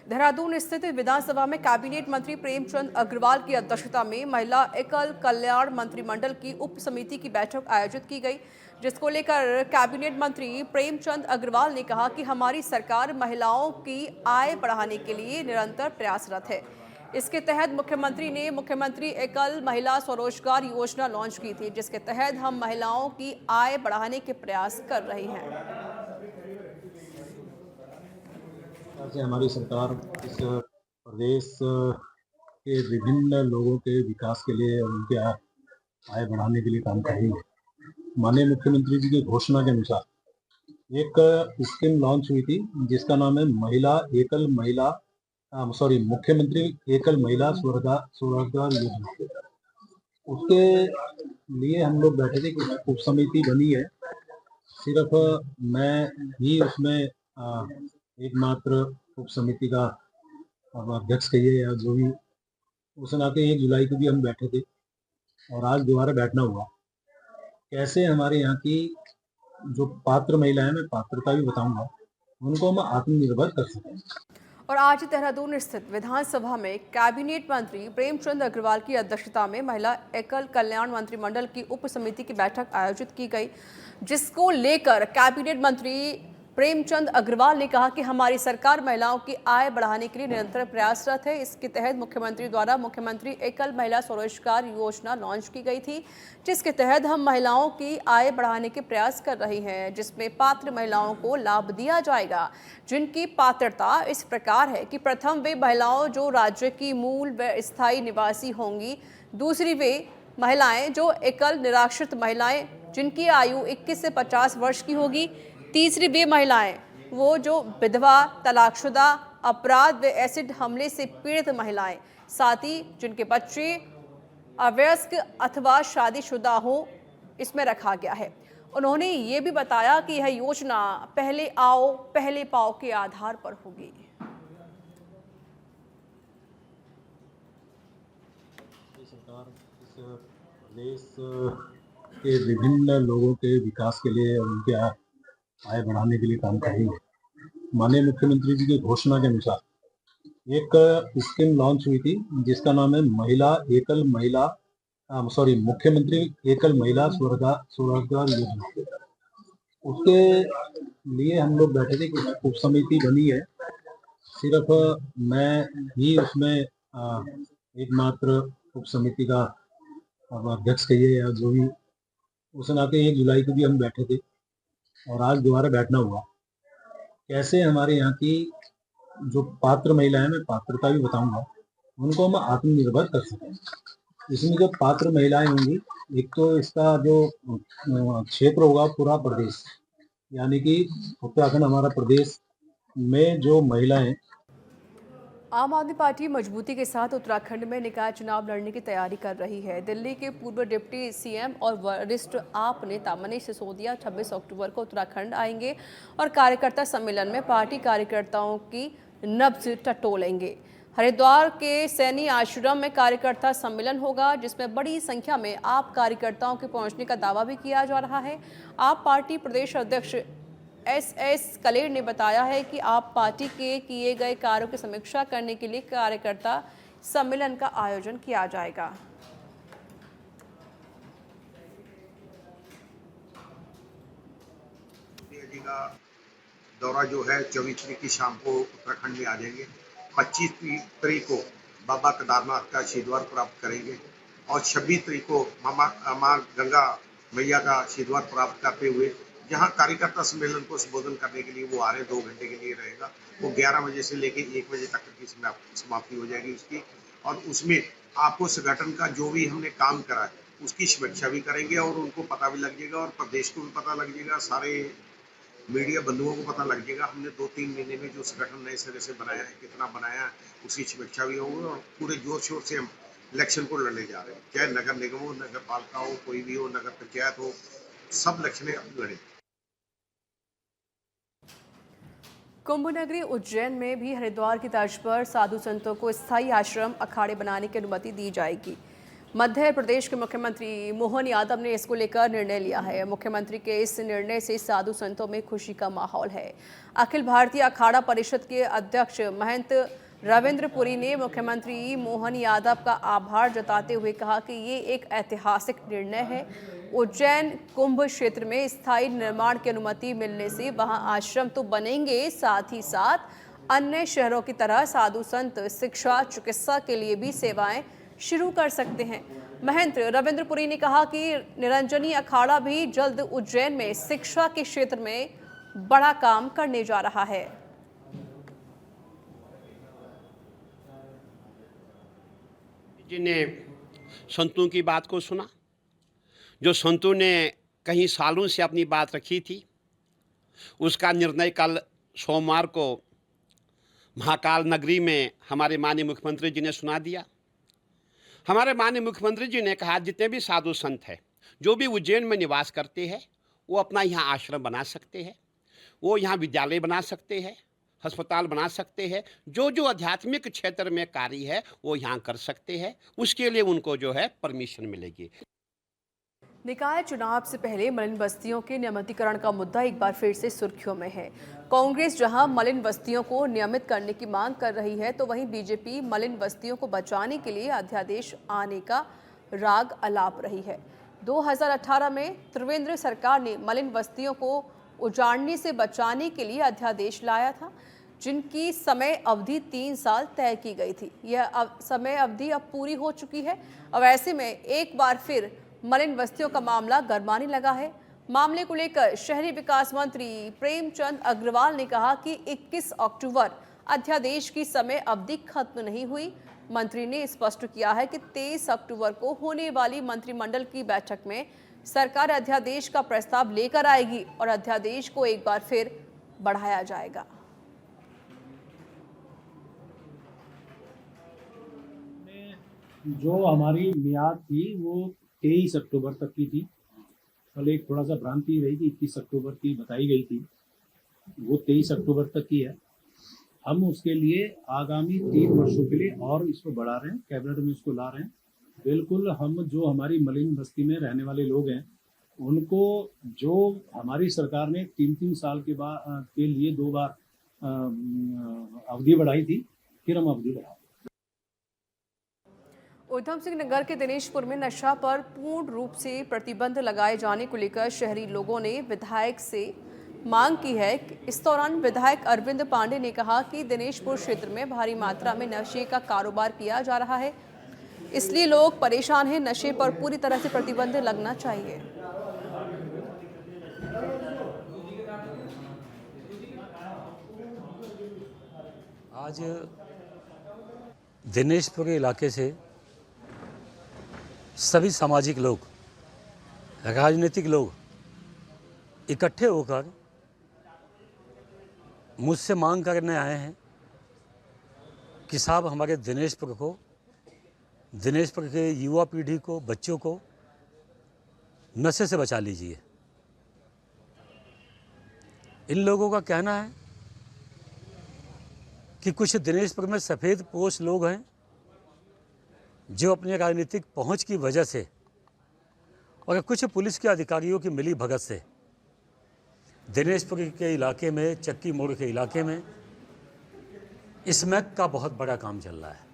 देहरादून स्थित विधानसभा में कैबिनेट मंत्री प्रेमचंद अग्रवाल की अध्यक्षता में महिला एकल कल्याण मंत्रिमंडल की उप समिति की बैठक आयोजित की गई, जिसको लेकर कैबिनेट मंत्री प्रेमचंद अग्रवाल ने कहा कि हमारी सरकार महिलाओं की आय बढ़ाने के लिए निरंतर प्रयासरत है। इसके तहत मुख्यमंत्री ने मुख्यमंत्री एकल महिला स्वरोजगार योजना लॉन्च की थी, जिसके तहत हम महिलाओं की आय बढ़ाने के प्रयास कर रहे हैं। से हमारी सरकार इस प्रदेश के विभिन्न लोगों के विकास के लिए और उनके आय बढ़ाने के लिए काम कर रही है। माननीय मुख्यमंत्री जी की घोषणा के अनुसार एक स्कीम लॉन्च हुई थी जिसका नाम है मुख्यमंत्री एकल महिला स्वरोजगार योजना। उसके लिए हम लोग बैठे थे कि उप समिति बनी है। सिर्फ मैं ही उसमें एकमात्र उप समिति का अध्यक्ष कहिए या जो भी, उस नाते 1 जुलाई को भी हम बैठे थे और आज दोबारा बैठना हुआ। कैसे हमारे यहाँ की जो पात्र महिलाएं, मैं पात्रता भी बताऊंगा, उनको हम आत्मनिर्भर कर सकें। और आज देहरादून स्थित विधानसभा में कैबिनेट मंत्री प्रेमचंद अग्रवाल की अध्यक्षता में महिला एकल कल्याण मंत्रिमंडल की उप समिति की बैठक आयोजित की गई, जिसको लेकर कैबिनेट मंत्री प्रेमचंद अग्रवाल ने कहा कि हमारी सरकार महिलाओं की आय बढ़ाने के लिए निरंतर प्रयासरत है। इसके तहत मुख्यमंत्री द्वारा मुख्यमंत्री एकल महिला स्वरोजगार योजना लॉन्च की गई थी, जिसके तहत हम महिलाओं की आय बढ़ाने के प्रयास कर रहे हैं, जिसमें पात्र महिलाओं को लाभ दिया जाएगा, जिनकी पात्रता इस प्रकार है कि प्रथम वे महिलाओं जो राज्य की मूल व स्थायी निवासी होंगी, दूसरी वे महिलाएं जो एकल निराश्रित महिलाएं जिनकी आयु 21 से 50 वर्ष की होगी, तीसरी वे महिलाएं वो जो विधवा, तलाकशुदा, अपराध व एसिड हमले से पीड़ित महिलाएं, साथ ही जिनके बच्चे अवयस्क अथवा शादीशुदा हो, इसमें रखा गया है। उन्होंने ये भी बताया कि यह योजना पहले आओ पहले पाओ के आधार पर होगी। सरकार इस प्रदेश के विभिन्न लोगों के विकास के लिए और उनके आय बढ़ाने के लिए काम कर रही है। माननीय मुख्यमंत्री जी की घोषणा के अनुसार एक स्कीम लॉन्च हुई थी जिसका नाम है मुख्यमंत्री एकल महिला स्वरोजगार योजना। उसके लिए हम लोग बैठे थे कि उप समिति बनी है। सिर्फ मैं ही उसमें एकमात्र उप समिति का अध्यक्ष कहिए या जो भी, उस नाते 1 जुलाई को भी हम बैठे थे और आज दोबारा बैठना हुआ। कैसे हमारे यहाँ की जो पात्र महिलाएं, मैं पात्रता भी बताऊंगा, उनको हम आत्मनिर्भर कर सकें। इसमें जो पात्र महिलाएं होंगी, एक तो इसका जो क्षेत्र होगा पूरा प्रदेश, यानी कि उत्तराखंड हमारा प्रदेश में जो महिलाएं। आम आदमी पार्टी मजबूती के साथ उत्तराखंड में निकाय चुनाव लड़ने की तैयारी कर रही है। दिल्ली के पूर्व डिप्टी सीएम और वरिष्ठ आप नेता मनीष सिसोदिया 26 अक्टूबर को उत्तराखंड आएंगे और कार्यकर्ता सम्मेलन में पार्टी कार्यकर्ताओं की नब्ज टटोलेंगे। हरिद्वार के सैनी आश्रम में कार्यकर्ता सम्मेलन होगा, जिसमें बड़ी संख्या में आप कार्यकर्ताओं के पहुंचने का दावा भी किया जा रहा है। आप पार्टी प्रदेश अध्यक्ष एस कलेर ने बताया है कि आप पार्टी के किए गए कार्यों की समीक्षा करने के लिए कार्यकर्ता सम्मेलन का आयोजन किया जाएगा। जी का दौरा जो है 24 तारीख की शाम को उत्तराखंड में आ जाएंगे। 25 तारीख को बाबा केदारनाथ का आशीर्वाद प्राप्त करेंगे और 26 तारीख को माँ गंगा मैया का आशीर्वाद प्राप्त करते हुए जहाँ कार्यकर्ता सम्मेलन को संबोधन करने के लिए वो आ रहे 2 घंटे के लिए रहेगा। वो 11 बजे से लेकर 1 बजे तक की समाप्ति हो जाएगी उसकी, और उसमें आपको संगठन का जो भी हमने काम करा है उसकी समीक्षा भी करेंगे और उनको पता भी लग जाएगा और प्रदेश को भी पता लग जाएगा, सारे मीडिया बंधुओं को पता लग जाएगा हमने 2-3 महीने में जो संगठन नए सिरे से बनाया है, कितना बनाया है, उसकी समीक्षा भी होगी। और पूरे जोर शोर से हम इलेक्शन को लड़ने जा रहे हैं, चाहे नगर निगम हो, नगर पालिका हो, कोई भी हो, नगर पंचायत हो, सब इलेक्शन लड़े। कुंभ नगरी उज्जैन में भी हरिद्वार की तर्ज पर साधु संतों को स्थायी आश्रम अखाड़े बनाने की अनुमति दी जाएगी। मध्य प्रदेश के मुख्यमंत्री मोहन यादव ने इसको लेकर निर्णय लिया है। मुख्यमंत्री के इस निर्णय से साधु संतों में खुशी का माहौल है। अखिल भारतीय अखाड़ा परिषद के अध्यक्ष महंत रविंद्र पुरी ने मुख्यमंत्री मोहन यादव का आभार जताते हुए कहा कि ये एक ऐतिहासिक निर्णय है। उज्जैन कुंभ क्षेत्र में स्थायी निर्माण की अनुमति मिलने से वहां आश्रम तो बनेंगे, साथ ही साथ अन्य शहरों की तरह साधु संत शिक्षा चिकित्सा के लिए भी सेवाएं शुरू कर सकते हैं। महंत रविंद्र पुरी ने कहा कि निरंजनी अखाड़ा भी जल्द उज्जैन में शिक्षा के क्षेत्र में बड़ा काम करने जा रहा है। जी ने संतों की बात को सुना, जो संतों ने कई सालों से अपनी बात रखी थी, उसका निर्णय कल सोमवार को महाकाल नगरी में हमारे माननीय मुख्यमंत्री जी ने सुना दिया। हमारे माननीय मुख्यमंत्री जी ने कहा जितने भी साधु संत हैं जो भी उज्जैन में निवास करते हैं वो अपना यहाँ आश्रम बना सकते हैं, वो यहाँ विद्यालय बना सकते हैं, अस्पताल बना सकते हैं, जो जो आध्यात्मिक क्षेत्र में कार्य है वो यहाँ कर सकते हैं। उसके लिए उनको जो है परमिशन मिलेगी। निकाय चुनाव से पहले मलिन बस्तियों के नियमितीकरण का मुद्दा एक बार फिर से सुर्खियों में है। कांग्रेस जहां मलिन बस्तियों को नियमित करने की मांग कर रही है, तो वहीं बीजेपी मलिन बस्तियों को बचाने के लिए अध्यादेश आने का राग अलाप रही है। 2018 में त्रिवेंद्र सरकार ने मलिन बस्तियों को उजाड़ने से बचाने के लिए अध्यादेश लाया था, जिनकी समय अवधि 3 साल तय की गई थी। यह समय अवधि अब पूरी हो चुकी है। अब ऐसे में एक बार फिर मलिन बस्तियों का मामला गरमाने लगा है। मामले को लेकर शहरी विकास मंत्री प्रेमचंद अग्रवाल ने कहा कि 21 अक्टूबर अध्यादेश की समय अवधि खत्म नहीं हुई। मंत्री ने स्पष्ट किया है कि 23 अक्टूबर को होने वाली मंत्रिमंडल की बैठक में सरकार अध्यादेश का प्रस्ताव लेकर आएगी और अध्यादेश को एक बार फिर बढ़ाया जाएगा। जो हमारी मियाद थी वो 23 अक्टूबर तक की थी। कल एक थोड़ा सा भ्रांति रही कि 21 अक्टूबर की बताई गई थी, वो 23 अक्टूबर तक की है। हम उसके लिए आगामी 3 वर्षों के लिए और इसको बढ़ा रहे हैं, कैबिनेट में इसको ला रहे हैं। बिल्कुल हम जो हमारी मलिन बस्ती में रहने वाले लोग हैं उनको जो हमारी सरकार ने 3-3 साल के लिए 2 बार अवधि बढ़ाई थी, फिर हम अवधि बढ़ा। उधम सिंह नगर के दिनेशपुर में नशा पर पूर्ण रूप से प्रतिबंध लगाए जाने को लेकर शहरी लोगों ने विधायक से मांग की है। इस दौरान विधायक अरविंद पांडे ने कहा कि दिनेशपुर क्षेत्र में भारी मात्रा में नशे का कारोबार किया जा रहा है, इसलिए लोग परेशान हैं। नशे पर पूरी तरह से प्रतिबंध लगना चाहिए। आज दिनेशपुर के इलाके से सभी सामाजिक लोग, राजनीतिक लोग इकट्ठे होकर मुझसे मांग करने आए हैं कि साहब हमारे दिनेशपुर के युवा पीढ़ी को, बच्चों को नशे से बचा लीजिए। इन लोगों का कहना है कि कुछ दिनेशपुर में सफ़ेद पोश लोग हैं जो अपने राजनीतिक पहुंच की वजह से और कुछ पुलिस के अधिकारियों की मिली भगत से दिनेशपुर के इलाके में, चक्की मोड़ के इलाके में स्मैक का बहुत बड़ा काम चल रहा है।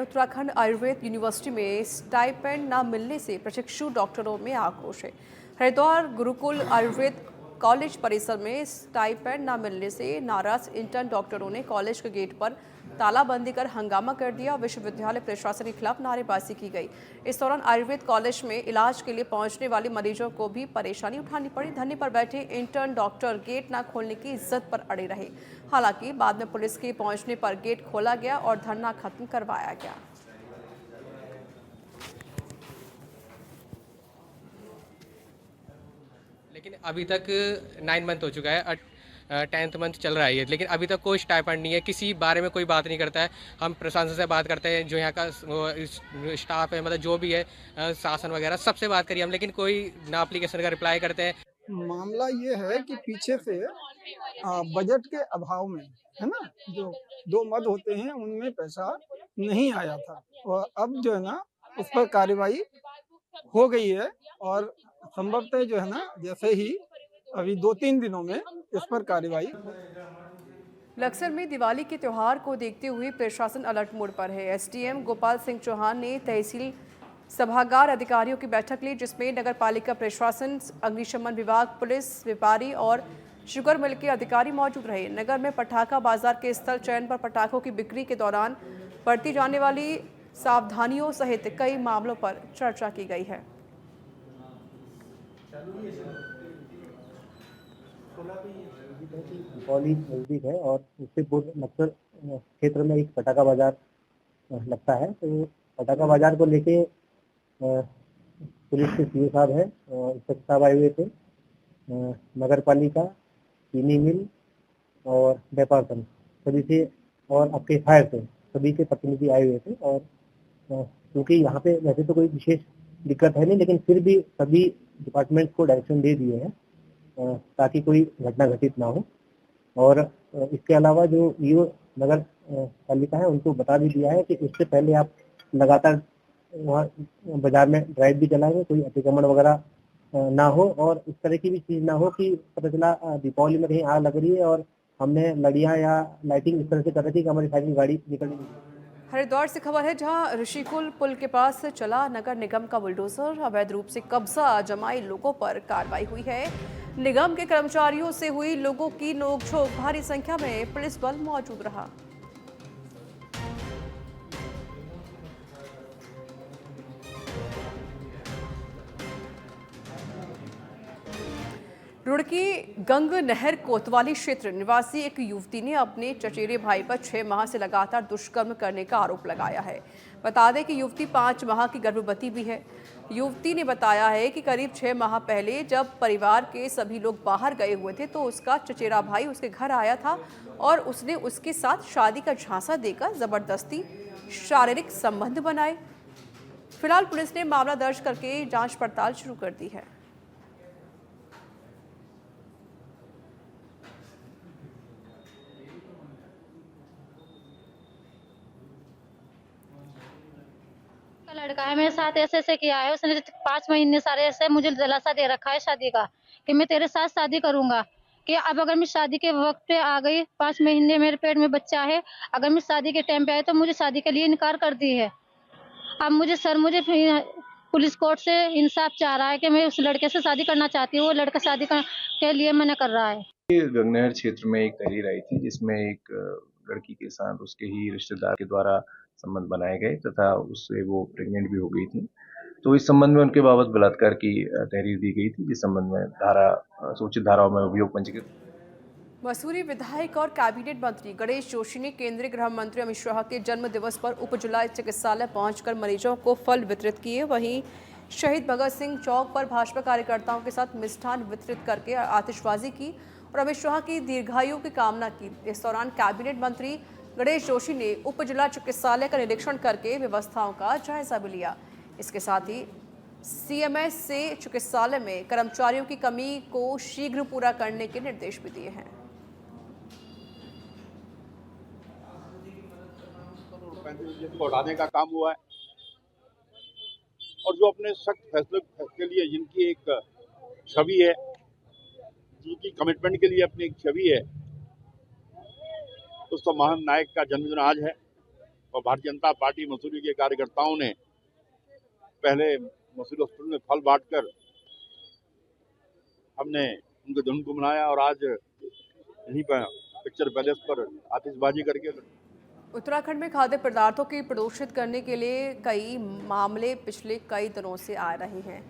उत्तराखंड आयुर्वेद यूनिवर्सिटी में स्टाइपेंड न मिलने से प्रशिक्षु डॉक्टरों में आक्रोश है। हरिद्वार गुरुकुल आयुर्वेद कॉलेज परिसर में स्टाइपेंड न मिलने से नाराज इंटर्न डॉक्टरों ने कॉलेज के गेट पर तालाबंदी कर हंगामा कर दिया। विश्वविद्यालय प्रशासन के खिलाफ नारेबाजी की गई। इस दौरान आयुर्वेद कॉलेज में इलाज के लिए पहुंचने वाले मरीजों को भी परेशानी उठानी पड़ी। धरने पर बैठे इंटर्न डॉक्टर गेट न खोलने की इज्जत पर अड़े रहे। हालांकि बाद में पुलिस के पहुंचने पर गेट खोला गया और धरना खत्म करवाया गया। लेकिन अभी तक 9 मंथ हो चुका है, 10th मंथ चल रहा है ये, लेकिन अभी तक कोई स्टाइपेंड नहीं है। किसी बारे में कोई बात नहीं करता है। हम प्रशासन से बात करते हैं, जो यहाँ का स्टाफ है, मतलब जो भी है, शासन वगैरह, सबसे बात करिए हम, लेकिन कोई ना एप्लीकेशन का रिप्लाई करते हैं। मामला ये है कि पीछे से बजट के अभाव में, है ना, जो 2 मद होते हैं उनमें पैसा नहीं आया था और अब जो है ना उस पर कार्रवाई हो गई है और संभवतः जो है ना, जैसे ही अभी 2-3 दिनों में इस पर कार्रवाई। लक्सर में दिवाली के त्यौहार को देखते हुए प्रशासन अलर्ट मोड पर है। एसडीएम गोपाल सिंह चौहान ने तहसील सभागार अधिकारियों की बैठक ली, जिसमें नगर पालिका प्रशासन, अग्निशमन विभाग, पुलिस, व्यापारी और शुगर मिल के अधिकारी मौजूद रहे। नगर में पटाखा बाजार के स्थल चयन पर पटाखों की बिक्री के दौरान बरती जाने वाली सावधानियों सहित कई मामलों पर चर्चा की गई है। दीपावली नज़दीक है और उससे पूर्व नक्सल क्षेत्र में एक पटाखा बाजार लगता है। तो पटाखा बाजार को लेके पुलिस के सीओ साहब हैं, इंस्पेक्टर साहब आए हुए थे, नगर पालिका, चीनी मिल और व्यापार संघ सभी से और आपके फायर से सभी के प्रतिनिधि आए हुए थे। और क्योंकि यहाँ पे वैसे तो कोई विशेष दिक्कत है नहीं, लेकिन फिर भी सभी डिपार्टमेंट को डायरेक्शन दे दिए हैं ताकि कोई घटना घटित ना हो। और इसके अलावा जो ईओ नगर पालिका है उनको बता भी दिया है कि उससे पहले आप लगातार वहाँ बाजार में ड्राइव भी चलाएंगे, कोई अतिक्रमण वगैरह ना हो और इस तरह की भी चीज़ ना हो कि पता चला दीपावली में कहीं आग लग रही है और हमने लड़ियाँ या लाइटिंग इस तरह से कर रही थी कि हमारी साइकिल गाड़ी निकल नहीं। हरिद्वार से खबर है, जहां ऋषिकुल पुल के पास से चला नगर निगम का बुलडोजर, अवैध रूप से कब्जा जमाए लोगों पर कार्रवाई हुई है। निगम के कर्मचारियों से हुई लोगों की नोकझोंक, भारी संख्या में पुलिस बल मौजूद रहा। रुड़की गंग नहर कोतवाली क्षेत्र निवासी एक युवती ने अपने चचेरे भाई पर 6 माह से लगातार दुष्कर्म करने का आरोप लगाया है। बता दें कि युवती 5 माह की गर्भवती भी है। युवती ने बताया है कि करीब 6 माह पहले जब परिवार के सभी लोग बाहर गए हुए थे तो उसका चचेरा भाई उसके घर आया था और उसने उसके साथ शादी का झांसा देकर जबरदस्ती शारीरिक संबंध बनाए। फिलहाल पुलिस ने मामला दर्ज करके जांच पड़ताल शुरू कर दी है। लड़का है मेरे साथ ऐसे ऐसे किया है उसने, 5 महीने सारे ऐसे मुझे दिलासा दे रखा है शादी का कि मैं तेरे साथ शादी करूंगा, कि अब अगर मैं शादी के वक्त पे आ गई, 5 महीने मेरे पेट में बच्चा है, अगर मैं शादी के टाइम पे आए तो मुझे शादी के लिए इनकार कर दी है। अब मुझे पुलिस कोर्ट से इंसाफ चाह रहा है कि मैं उस लड़के से शादी करना चाहती हूँ, वो लड़का शादी के लिए मना कर रहा है। गंगनहर क्षेत्र में एक तहरीर आई थी जिसमें एक लड़की के साथ उसके ही रिश्तेदार के द्वारा संबंध बनाए गए तथा उससे वो प्रेग्नेंट भी हो गई थी। तो इस संबंध में उनके बाबत बलात्कार की तहरीर दी गई थी, जिस संबंध में सूचित धाराओं में अभियोग पंजीकृत। मसूरी विधायक और कैबिनेट मंत्री गणेश जोशी ने केंद्रीय गृह मंत्री अमित शाह के जन्म दिवस पर उप जिला चिकित्सालय पहुंचकर मरीजों को फल वितरित किए। वहीं शहीद भगत सिंह चौक पर भाजपा कार्यकर्ताओं के साथ मिष्ठान वितरित करके आतिशबाजी की और अमित शाह की दीर्घायु की कामना की। इस दौरान कैबिनेट मंत्री गणेश जोशी ने उप जिला चिकित्सालय का निरीक्षण करके व्यवस्थाओं का जायजा भी लिया। इसके साथ ही सीएमएस से चिकित्सालय में कर्मचारियों की कमी को शीघ्र पूरा करने के निर्देश भी दिए हैं। को हटाने का काम हुआ है और जो अपने सख्त फैसले के लिए जिनकी एक छवि है, जिनकी कमिटमेंट के लिए अपनी एक छवि है, उस तो महान नायक का जन्मदिन आज है और भारतीय जनता पार्टी मसूरी के कार्यकर्ताओं ने पहले मसूरी हॉस्पिटल में फल बांटकर हमने उनके जन्म को मनाया और आज यहीं पर पिक्चर पैलेस पर आतिशबाजी करके। उत्तराखंड में खाद्य पदार्थों की प्रदूषित करने के लिए कई मामले पिछले कई दिनों से आ रहे हैं।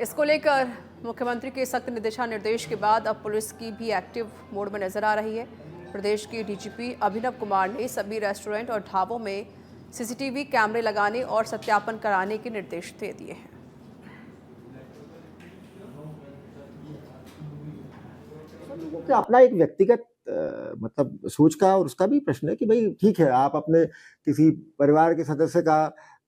इसको लेकर मुख्यमंत्री के सख्त दिशा निर्देश के बाद अब पुलिस की भी एक्टिव मोड में नजर आ रही है। प्रदेश के डीजीपी अभिनव कुमार ने सभी रेस्टोरेंट और ढाबों में सीसीटीवी कैमरे लगाने और सत्यापन कराने के निर्देश दे दिए हैं। लोगों का अपना एक व्यक्तिगत मतलब सोच का और उसका भी प्रश्न है कि भाई ठीक है, आप अपने किसी परिवार के सदस्य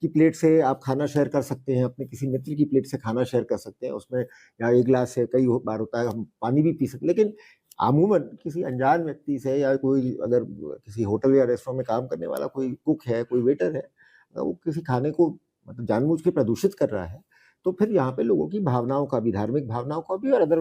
की प्लेट से आप खाना शेयर कर सकते हैं, अपने किसी मित्र की प्लेट से खाना शेयर कर सकते हैं, उसमें या एक गिलास से कई बार होता है हम पानी भी पी सकते हैं, लेकिन अमूमन किसी अनजान व्यक्ति से या कोई अगर किसी होटल या रेस्टोरेंट में काम करने वाला कोई कुक है, कोई वेटर है, वो किसी खाने को मतलब जानबूझ के प्रदूषित कर रहा है, तो फिर यहाँ पे लोगों की भावनाओं का भी, धार्मिक भावनाओं का भी और अदर